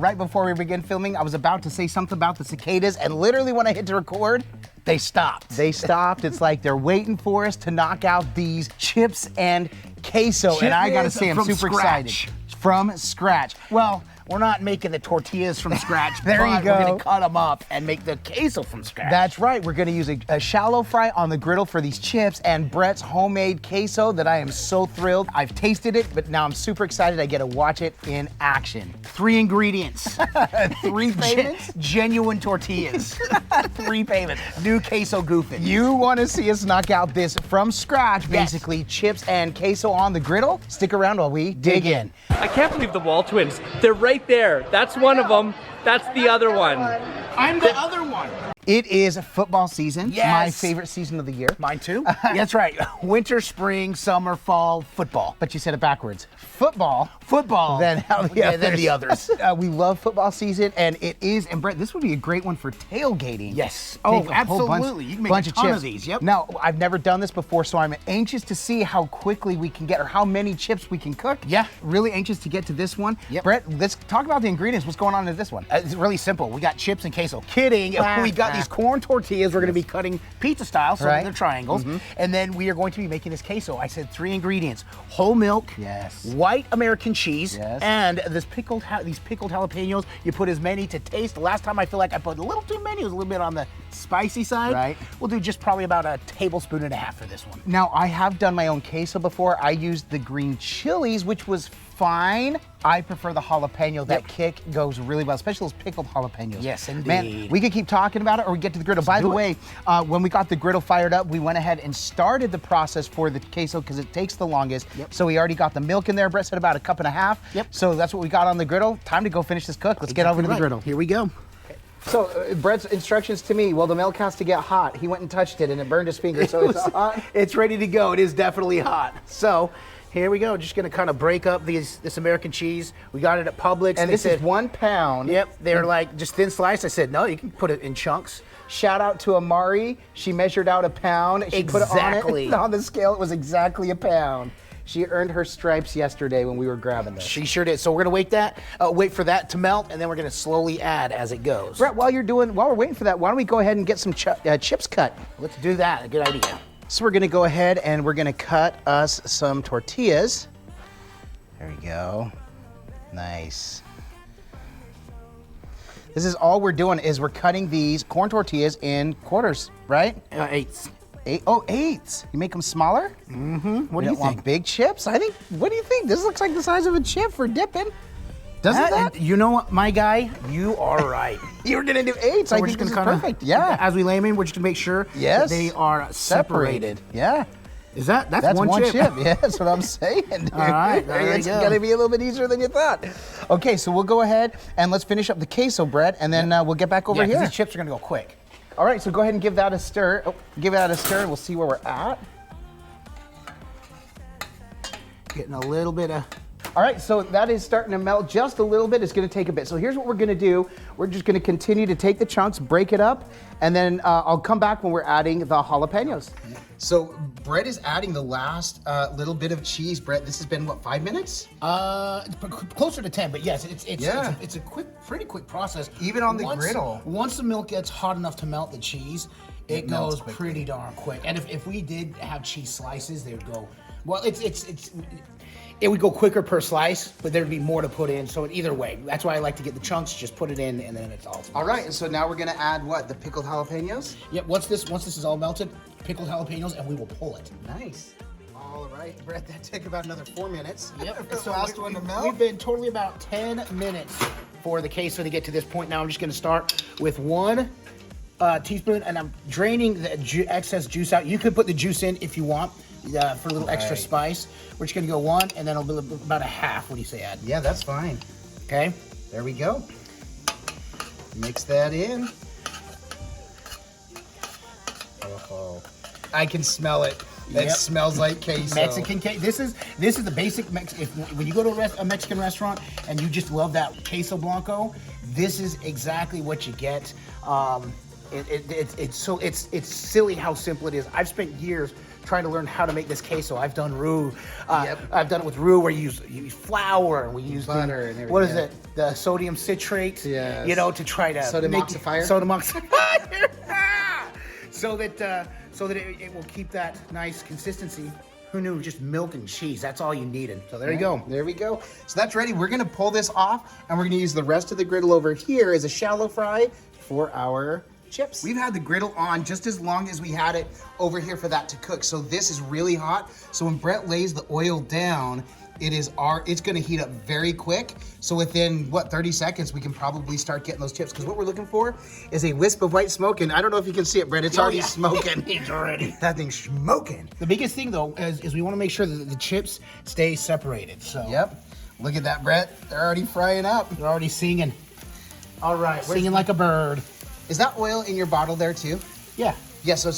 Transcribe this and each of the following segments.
Right before we begin filming, I was about to say something about the cicadas, and literally when I hit to record, they stopped. They stopped. It's like they're waiting for us to knock out these chips and queso, and I gotta say, I'm super excited. From scratch. Well, we're not making the tortillas from scratch. There you go. We're gonna cut them up and make the queso from scratch. That's right. We're gonna use a shallow fry on the griddle for these chips and Brett's homemade queso that I am so thrilled. I've tasted it, but now I'm super excited I get to watch it in action. 3 ingredients. 3 payments? Genuine tortillas. 3 payments. New queso goofing. You wanna see us knock out this from scratch, basically chips and queso on the griddle? Stick around while we dig in. I can't believe the WALTWINS. They're right there. That's one of them. That's the other one. I'm the other one. It is football season. Yes. My favorite season of the year. Mine too. That's right. Winter, spring, summer, fall, football. But you said it backwards. Football. Football. Then the others. We love football season, and it is, and Brett, this would be a great one for tailgating. Yes. Take Oh, a whole absolutely. You can make a ton chips. of these. Yep. Now, I've never done this before, so I'm anxious to see how quickly we can get, or how many chips we can cook. Yeah. Really anxious to get to this one. Yep. Brett, let's talk about the ingredients. What's going on in this one? It's really simple. We got chips and queso. Kidding. We got these corn tortillas. We're going to be cutting pizza style, so they're triangles. And then we are going to be making this queso. I said 3 ingredients: whole milk, white American cheese, and these pickled jalapenos. You put as many to taste. The last time I feel like I put a little too many. It was a little bit on the spicy side. Right. We'll do just probably about a tablespoon and a half for this one. Now, I have done my own queso before. I used the green chilies, which was fine. I prefer the jalapeno. That kick goes really well, especially those pickled jalapenos. Yes, indeed. Man, we could keep talking about it, or we get to the griddle. By the way, when we got the griddle fired up, we went ahead and started the process for the queso because it takes the longest. So we already got the milk in there. Brett said about 1.5 cups. So that's what we got on the griddle. Time to go finish this cook. Let's get over to the griddle. Here we go. So Brett's instructions to me, well, the milk has to get hot. He went and touched it and it burned his finger, so it's hot. It's ready to go. It is definitely hot. So here we go. Just gonna kind of break up this American cheese. We got it at Publix. And this is 1 pound. Yep, they're like just thin slice. I said, no, you can put it in chunks. Shout out to Amari. She measured out 1 pound. She put it on it. On the scale, it was exactly 1 pound. She earned her stripes yesterday when we were grabbing this. She sure did. So we're gonna wait for that to melt, and then we're gonna slowly add as it goes. Brett, while we're waiting for that, why don't we go ahead and get some chips cut? Let's do that. A good idea. So we're gonna go ahead and we're gonna cut us some tortillas. There we go. Nice. This is all we're doing is we're cutting these corn tortillas in quarters, right? 8s. 8s. You make them smaller? What do you think? Want big chips? What do you think? This looks like the size of a chip for dipping. Doesn't that? You know what, my guy? You are right. You're gonna do 8s. So I we're think just this gonna is perfect. Yeah. As we lay them in, we're just gonna make sure that they are separated. Yeah. Is that's one chip? Yeah, that's what I'm saying. Dude. All right, there It's you go. gonna be a little bit easier than you thought. Okay, so we'll go ahead and let's finish up the queso, Brett, and then we'll get back over here. These chips are gonna go quick. All right, so go ahead and give that a stir. Give that a stir, and we'll see where we're at. Getting a little bit of... All right, so that is starting to melt just a little bit. It's gonna take a bit. So here's what we're gonna do. We're just gonna continue to take the chunks, break it up, and then I'll come back when we're adding the jalapenos. So Brett is adding the last little bit of cheese. Brett, this has been, what, 5 minutes? It's closer to 10, but yes, it's a pretty quick process. Even on the griddle. Once the milk gets hot enough to melt the cheese, it goes pretty darn quick. And if we did have cheese slices, they would go, well, it would go quicker per slice, but there'd be more to put in. So either way, that's why I like to get the chunks, just put it in, and then it's all right, and so now we're gonna add what? The pickled jalapenos? Yep, once this is all melted, pickled jalapenos, and we will pull it. Nice. All right, Brett, that took about another 4 minutes. Yep. So we've been totally about 10 minutes for the queso to get to this point. Now I'm just gonna start with 1 teaspoon, and I'm draining the excess juice out. You could put the juice in if you want. For a little extra spice. We're just gonna go 1 and then about 1/2. What do you say, Ad? Yeah, that's fine. Okay. There we go. Mix that in. Oh, I can smell it. It smells like queso. Mexican queso. This is the basic when you go to a Mexican restaurant and you just love that queso blanco, this is exactly what you get. It's silly how simple it is. I've spent years trying to learn how to make this queso. I've done roux. I've done it with roux where you use flour and we use butter and everything. What is it? the sodium citrate, Yes. you know, to try to Sodium oxifier? Sodium oxifier. so that it will keep that nice consistency. Who knew? Just milk and cheese. That's all you needed. So there you go. There we go. So that's ready. We're gonna pull this off, and we're gonna use the rest of the griddle over here as a shallow fry for our chips. We've had the griddle on just as long as we had it over here for that to cook. So this is really hot. So when Brett lays the oil down, it's gonna heat up very quick. So within, what, 30 seconds, we can probably start getting those chips. Because what we're looking for is a wisp of white smoke. And I don't know if you can see it, Brett. It's already smoking. It's already. That thing's smoking. The biggest thing, though, is we want to make sure that the chips stay separated. So. Yep. Look at that, Brett. They're already frying up. They're already singing. All right. Singing like a bird. Is that oil in your bottle there, too? Yeah. Yeah, so I'd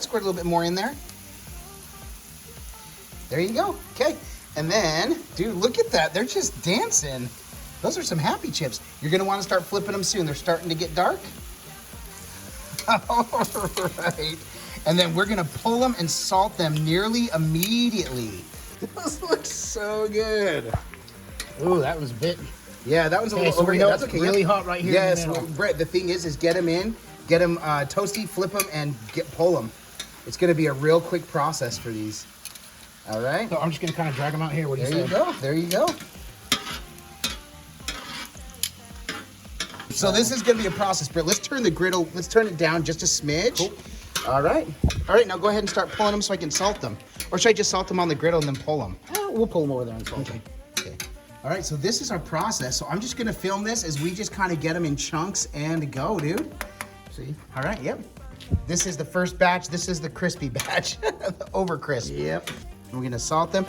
squirt a little bit more in there. There you go. Okay. And then, dude, look at that. They're just dancing. Those are some happy chips. You're going to want to start flipping them soon. They're starting to get dark. All right. And then we're going to pull them and salt them nearly immediately. Those look so good. Ooh, that was a bit. Yeah, that one's a little so over we here. know That's it's okay. really hot right here. Yes, in the well, middle. Brett, the thing is get them in, get them toasty, flip them, and pull them. It's going to be a real quick process for these. All right. So I'm just going to kind of drag them out here. What do you say? There you go. There you go. So this is going to be a process, Britt. Let's turn the griddle, let's turn it down just a smidge. Cool. All right. All right, now go ahead and start pulling them so I can salt them. Or should I just salt them on the griddle and then pull them? We'll pull them over there and salt them. Okay. All right, so this is our process. So I'm just going to film this as we just kind of get them in chunks and go, dude. See? All right, yep. This is the first batch. This is the crispy batch, the over crisp. Yep. We're going to salt them.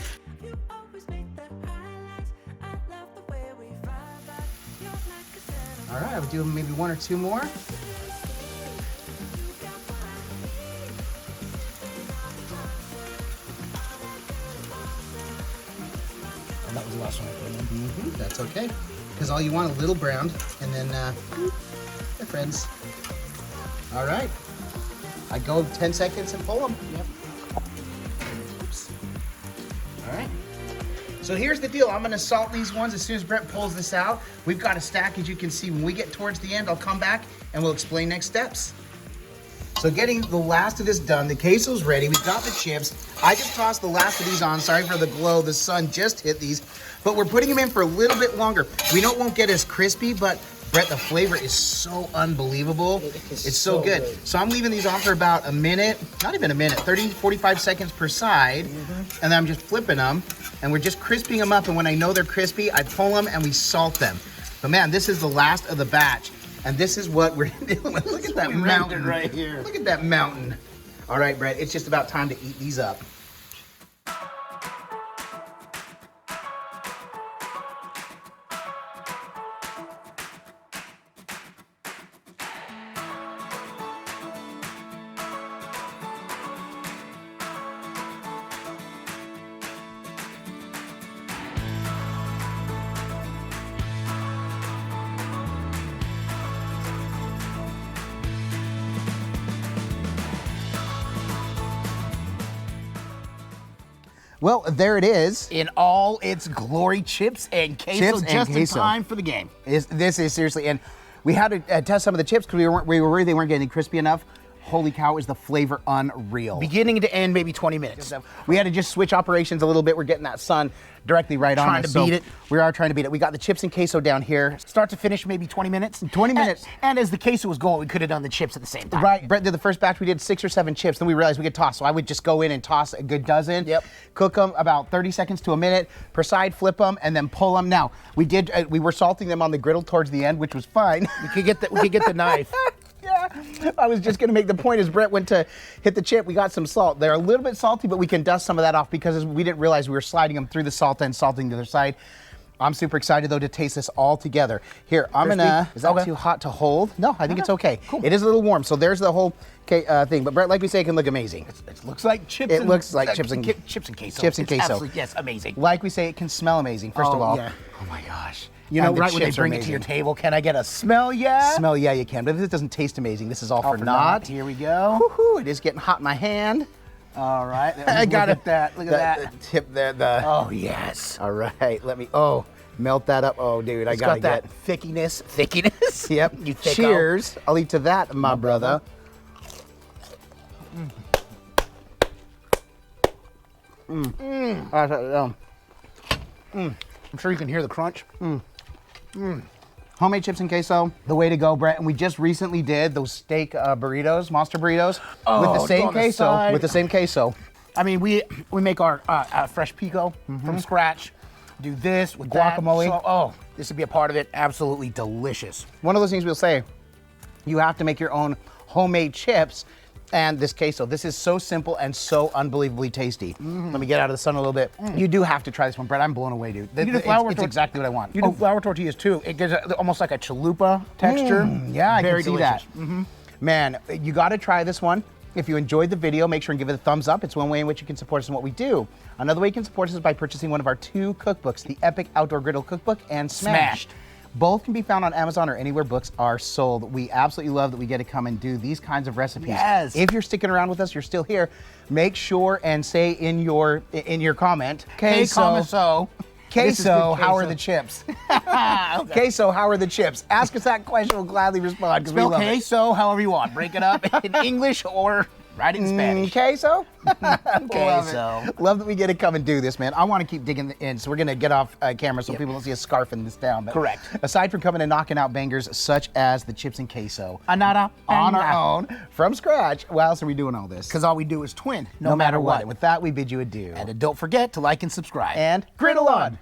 All right, I'll do maybe one or two more. And that was the last one I put in. That's okay, because all you want a little browned, and then they're friends. All right, I go 10 seconds and pull them. Yep. Oops. All right. So here's the deal. I'm going to salt these ones as soon as Brett pulls this out. We've got a stack, as you can see. When we get towards the end, I'll come back and we'll explain next steps. So getting the last of this done, the queso's ready. We've got the chips. I just tossed the last of these on. Sorry for the glow. The sun just hit these. But we're putting them in for a little bit longer. We know it won't get as crispy, but Brett, the flavor is so unbelievable. It's so good. So I'm leaving these on for about a minute, not even a minute, 30, 45 seconds per side. And then I'm just flipping them and we're just crisping them up. And when I know they're crispy, I pull them and we salt them. But man, this is the last of the batch. And this is what we're dealing with. Look at that mountain right here. Look at that mountain. All right, Brett, it's just about time to eat these up. Well, there it is. In all its glory, chips and queso, Chips and just in queso. time for the game. This is seriously, and we had to test some of the chips because we were worried they weren't getting crispy enough. Holy cow, is the flavor unreal. Beginning to end, maybe 20 minutes. We had to just switch operations a little bit. We're getting that sun directly right on Trying us. to beat it. We are trying to beat it. We got the chips and queso down here. Start to finish, maybe 20 minutes. 20 minutes. And as the queso was going, we could have done the chips at the same time. Right, Brett did the first batch, we did 6 or 7 chips, then we realized we could toss. So I would just go in and toss a good dozen. Yep. Cook them about 30 seconds to a minute per side, flip them, and then pull them. Now, we were salting them on the griddle towards the end, which was fine. We could get the knife. Yeah, I was just gonna make the point as Brett went to hit the chip, we got some salt. They're a little bit salty, but we can dust some of that off because we didn't realize we were sliding them through the salt and salting the other side. I'm super excited though to taste this all together. Here, I'm gonna, is that Okay. too hot to hold? No, I think it's okay. Cool. It is a little warm, so there's the whole thing. But Brett, like we say, it can look amazing. It looks like chips. It looks like chips and queso. Chips and It's queso. absolutely, yes, amazing. Like we say, it can smell amazing, first of all. Yeah. Oh my gosh. You know, And the right when they chips are bring it to your amazing. table, can I get a smell? Yeah. Smell, yeah, you can. But if it doesn't taste amazing, this is all for for naught. naught. Here we go. Woo-hoo, it is getting hot in my hand. All right. I got Look at that. Look at that. The tip there. Oh yes. All right, let me. Oh, Melt that up. Oh, dude, I gotta got get that thickiness. Yep. You thicko. Cheers. I'll eat to that, my brother. I'm sure you can hear the crunch. Homemade chips and queso, the way to go, Brett. And we just recently did those steak burritos, monster burritos, with the same queso. With the same queso. I mean, we make our fresh pico from scratch. Do this with Guacamole. That. So, this would be a part of it. Absolutely delicious. One of those things we'll say, you have to make your own homemade chips and this queso. This is so simple and so unbelievably tasty. Let me get out of the sun a little bit. You do have to try this one, Brett. I'm blown away, dude. It's exactly what I want. You do flour tortillas too. It gives almost like a chalupa texture. Yeah, I Very can see delicious. that. Man, you got to try this one. If you enjoyed the video, make sure and give it a thumbs up. It's one way in which you can support us in what we do. Another way you can support us is by purchasing one of our 2 cookbooks, the Epic Outdoor Griddle Cookbook and Smashed. Both can be found on Amazon or anywhere books are sold. We absolutely love that we get to come and do these kinds of recipes. Yes. If you're sticking around with us, you're still here, make sure and say in your comment, Queso, how are the chips? Queso, how are the chips? Ask us that question, we'll gladly respond because we Spell love it. queso however you want. Break it up in English or write it in Spanish. Queso? Queso. Love that we get to come and do this, man. I want to keep digging in, so we're going to get off camera so people don't see us scarfing this down. But Correct. Aside from coming and knocking out bangers such as the chips and queso Another on banger. our own from scratch, why else are we doing all this? Because all we do is twin, no matter what. And with that, we bid you adieu. And don't forget to like and subscribe. And griddle on.